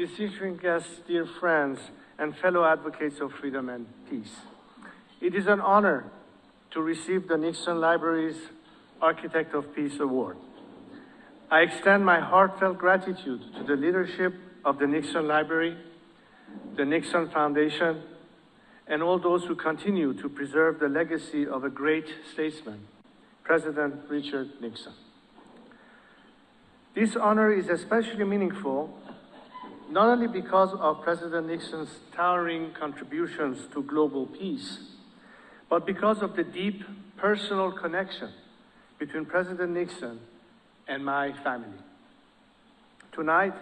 distinguished guests, dear friends, and fellow advocates of freedom and peace. It is an honor to receive the Nixon Library's Architect of Peace Award. I extend my heartfelt gratitude to the leadership of the Nixon Library, the Nixon Foundation, and all those who continue to preserve the legacy of a great statesman, President Richard Nixon. This honor is especially meaningful not only because of President Nixon's towering contributions to global peace, but because of the deep personal connection between President Nixon and my family. Tonight,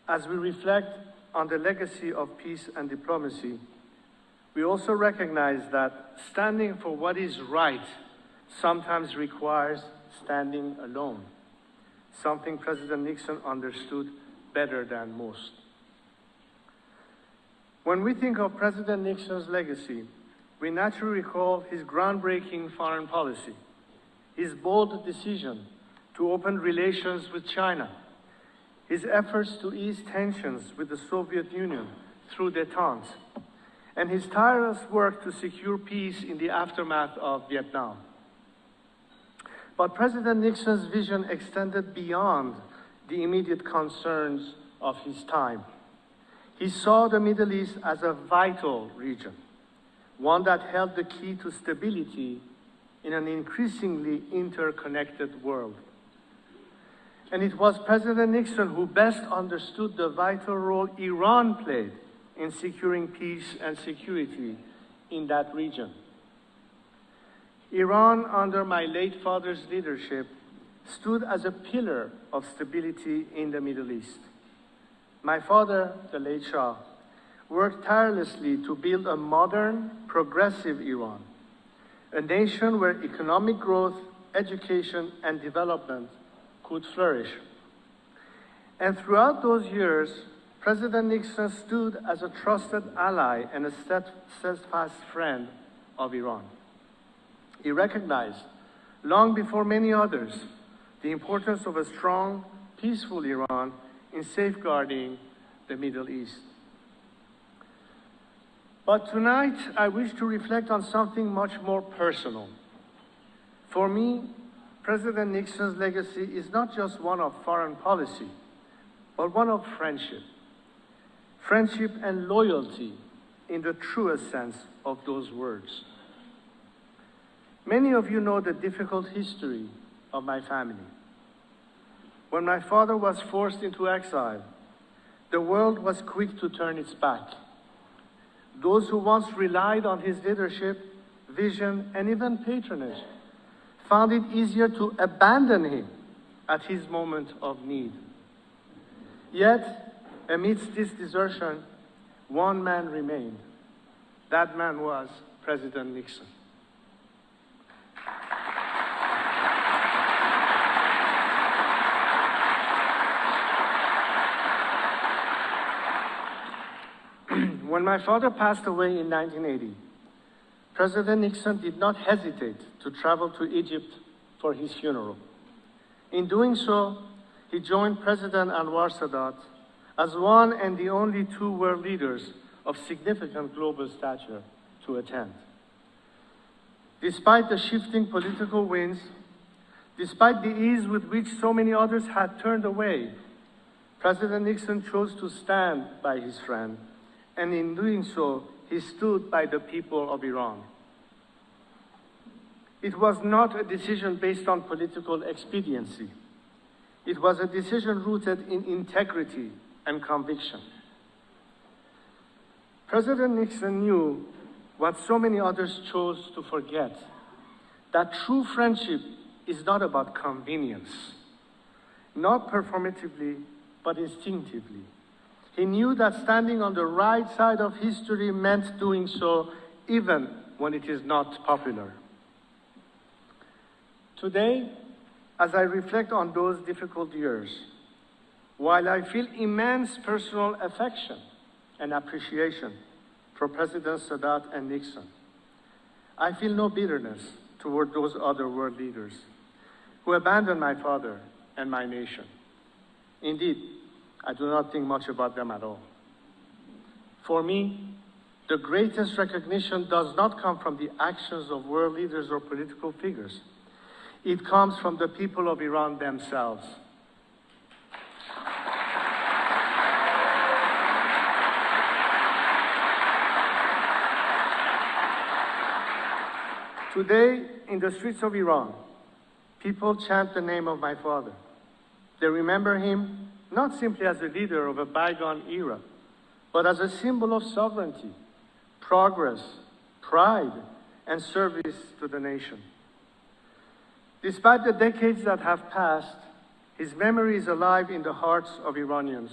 as we reflect on the legacy of peace and diplomacy, we also recognize that standing for what is right sometimes requires standing alone, something President Nixon understood better than most. When we think of President Nixon's legacy, we naturally recall his groundbreaking foreign policy, his bold decision to open relations with China, his efforts to ease tensions with the Soviet Union through détente, and his tireless work to secure peace in the aftermath of Vietnam. But President Nixon's vision extended beyond the immediate concerns of his time. He saw the Middle East as a vital region, one that held the key to stability in an increasingly interconnected world. And it was President Nixon who best understood the vital role Iran played in securing peace and security in that region. Iran, under my late father's leadership, stood as a pillar of stability in the Middle East. My father, the late Shah, worked tirelessly to build a modern, progressive Iran, a nation where economic growth, education, and development could flourish. And throughout those years, President Nixon stood as a trusted ally and a steadfast friend of Iran. He recognized, long before many others, the importance of a strong, peaceful Iran in safeguarding the Middle East. But tonight, I wish to reflect on something much more personal. For me, President Nixon's legacy is not just one of foreign policy, but one of friendship. Friendship and loyalty in the truest sense of those words. Many of you know the difficult history of my family. When my father was forced into exile, the world was quick to turn its back. Those who once relied on his leadership, vision, and even patronage found it easier to abandon him at his moment of need. Yet, amidst this desertion, one man remained. That man was President Nixon. When my father passed away in 1980, President Nixon did not hesitate to travel to Egypt for his funeral. In doing so, he joined President Anwar Sadat as one and the only two world leaders of significant global stature to attend. Despite the shifting political winds, despite the ease with which so many others had turned away, President Nixon chose to stand by his friend, and in doing so, he stood by the people of Iran. It was not a decision based on political expediency. It was a decision rooted in integrity and conviction. President Nixon knew what so many others chose to forget, that true friendship is not about convenience, not performatively, but instinctively. He knew that standing on the right side of history meant doing so even when it is not popular. Today, as I reflect on those difficult years, while I feel immense personal affection and appreciation for Presidents Sadat and Nixon, I feel no bitterness toward those other world leaders who abandoned my father and my nation. Indeed, I do not think much about them at all. For me, the greatest recognition does not come from the actions of world leaders or political figures. It comes from the people of Iran themselves. Today, in the streets of Iran, people chant the name of my father. They remember him not simply as a leader of a bygone era, but as a symbol of sovereignty, progress, pride, and service to the nation. Despite the decades that have passed, his memory is alive in the hearts of Iranians.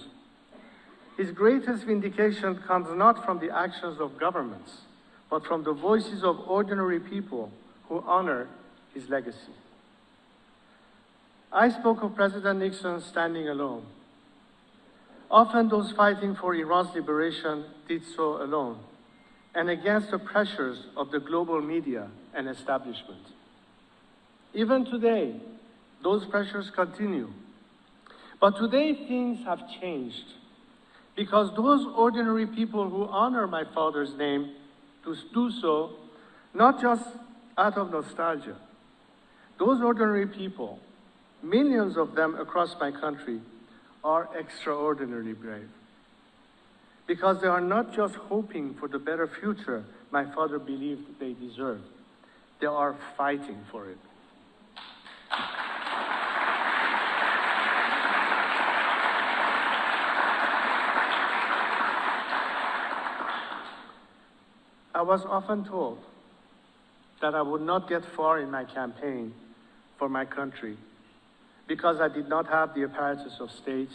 His greatest vindication comes not from the actions of governments, but from the voices of ordinary people who honor his legacy. I spoke of President Nixon standing alone. Often those fighting for Iran's liberation did so alone, and against the pressures of the global media and establishment. Even today, those pressures continue. But today things have changed, because those ordinary people who honor my father's name do so not just out of nostalgia. Those ordinary people, millions of them across my country, are extraordinarily brave, because they are not just hoping for the better future my father believed they deserved. They are fighting for it. I was often told that I would not get far in my campaign for my country because I did not have the apparatus of state,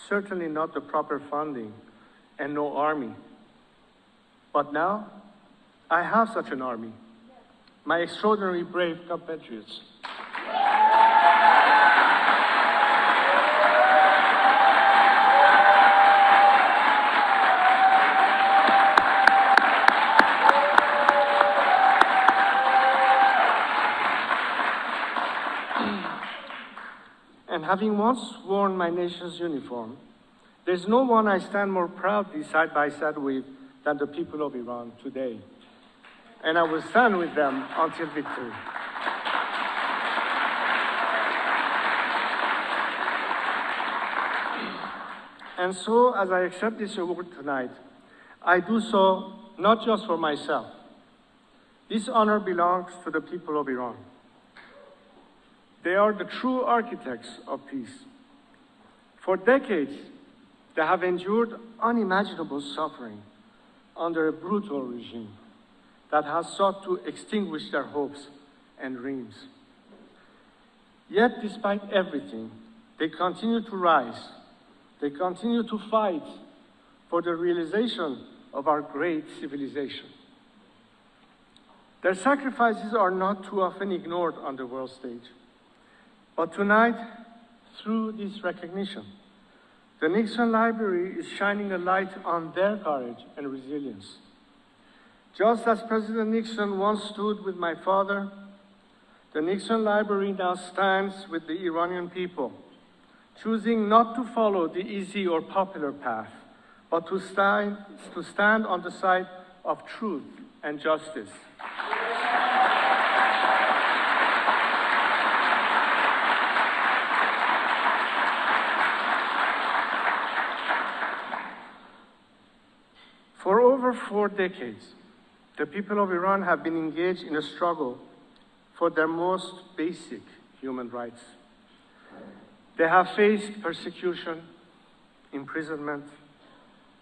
certainly not the proper funding, and no army. But now, I have such an army, my extraordinarily brave compatriots. And having once worn my nation's uniform, there's no one I stand more proudly side by side with than the people of Iran today. And I will stand with them until victory. And so, as I accept this award tonight, I do so not just for myself. This honor belongs to the people of Iran. They are the true architects of peace. For decades, they have endured unimaginable suffering under a brutal regime that has sought to extinguish their hopes and dreams. Yet, despite everything, they continue to rise. They continue to fight for the realization of our great civilization. Their sacrifices are not too often ignored on the world stage. But tonight, through this recognition, the Nixon Library is shining a light on their courage and resilience. Just as President Nixon once stood with my father, the Nixon Library now stands with the Iranian people, choosing not to follow the easy or popular path, but to stand on the side of truth and justice. For over 4 decades, the people of Iran have been engaged in a struggle for their most basic human rights. They have faced persecution, imprisonment,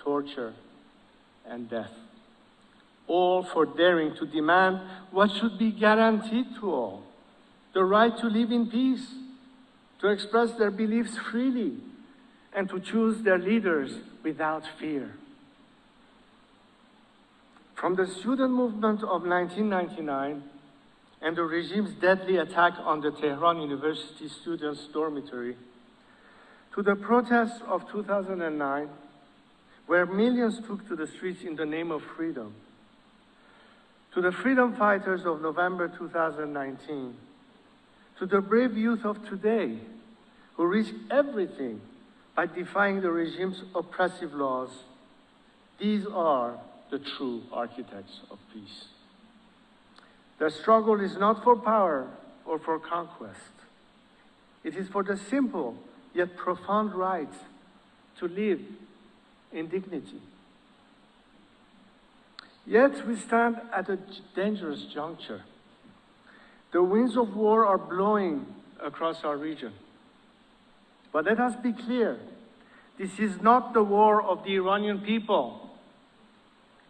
torture, and death, all for daring to demand what should be guaranteed to all: the right to live in peace, to express their beliefs freely, and to choose their leaders without fear. From the student movement of 1999 and the regime's deadly attack on the Tehran University students' dormitory, to the protests of 2009, where millions took to the streets in the name of freedom, to the freedom fighters of November 2019, to the brave youth of today who risk everything by defying the regime's oppressive laws, these are the true architects of peace. Their struggle is not for power or for conquest. It is for the simple yet profound right to live in dignity. Yet we stand at a dangerous juncture. The winds of war are blowing across our region. But let us be clear, this is not the war of the Iranian people.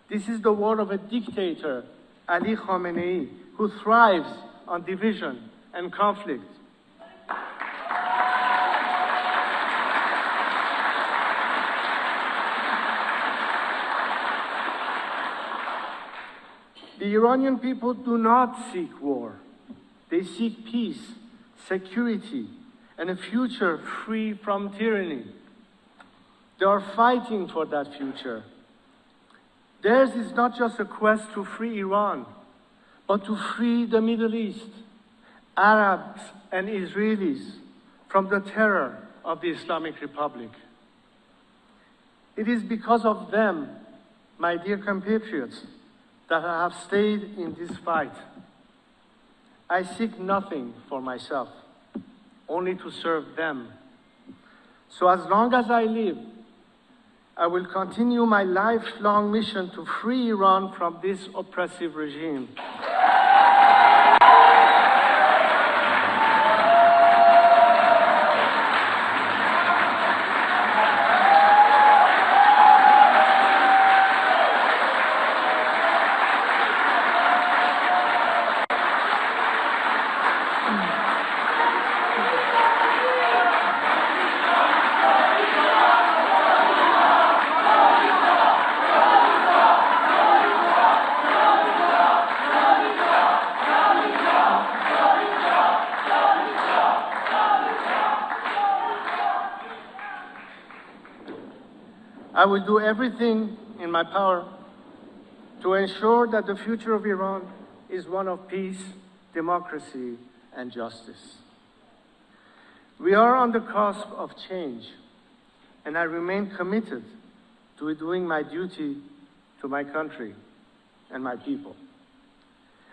This is the war of a dictator, Ali Khamenei, who thrives on division and conflict. The Iranian people do not seek war. They seek peace, security, and a future free from tyranny. They are fighting for that future. Theirs is not just a quest to free Iran, but to free the Middle East, Arabs and Israelis from the terror of the Islamic Republic. It is because of them, my dear compatriots, that I have stayed in this fight. I seek nothing for myself, only to serve them. So as long as I live, I will continue my lifelong mission to free Iran from this oppressive regime. I will do everything in my power to ensure that the future of Iran is one of peace, democracy, and justice. We are on the cusp of change, and I remain committed to doing my duty to my country and my people.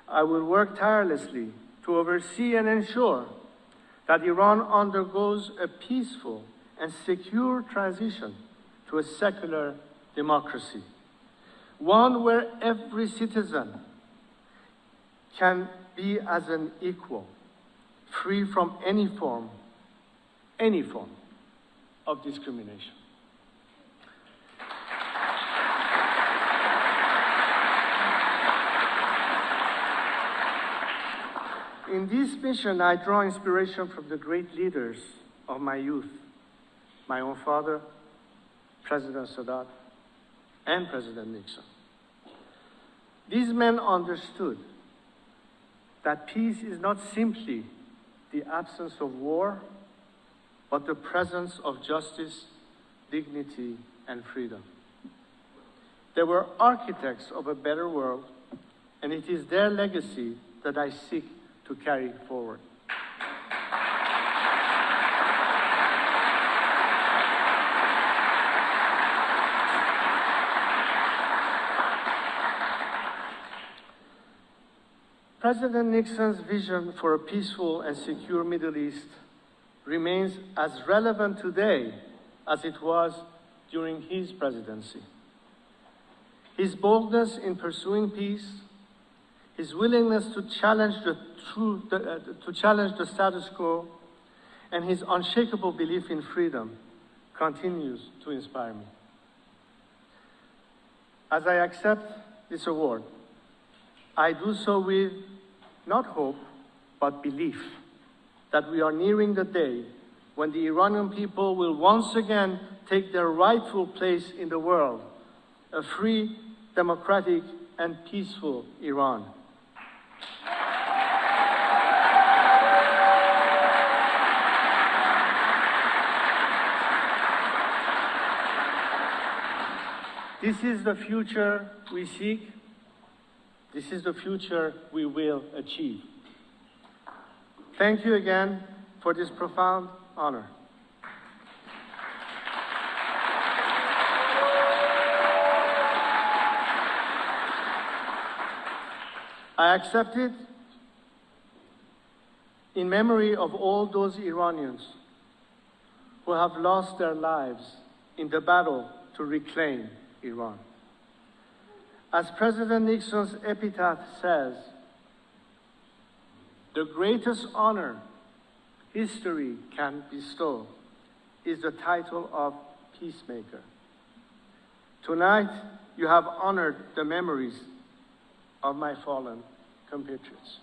I will work tirelessly to oversee and ensure that Iran undergoes a peaceful and secure transition to a secular democracy, one where every citizen can be as an equal, free from any form of discrimination. In this mission, I draw inspiration from the great leaders of my youth, my own father, President Sadat, and President Nixon. These men understood that peace is not simply the absence of war, but the presence of justice, dignity, and freedom. They were architects of a better world, and it is their legacy that I seek to carry forward. President Nixon's vision for a peaceful and secure Middle East remains as relevant today as it was during his presidency. His boldness in pursuing peace, his willingness to challenge the status quo, and his unshakable belief in freedom continues to inspire me. As I accept this award, I do so with not hope, but belief that we are nearing the day when the Iranian people will once again take their rightful place in the world, a free, democratic, and peaceful Iran. This is the future we seek. This is the future we will achieve. Thank you again for this profound honor. I accept it in memory of all those Iranians who have lost their lives in the battle to reclaim Iran. As President Nixon's epitaph says, the greatest honor history can bestow is the title of peacemaker. Tonight, you have honored the memories of my fallen compatriots.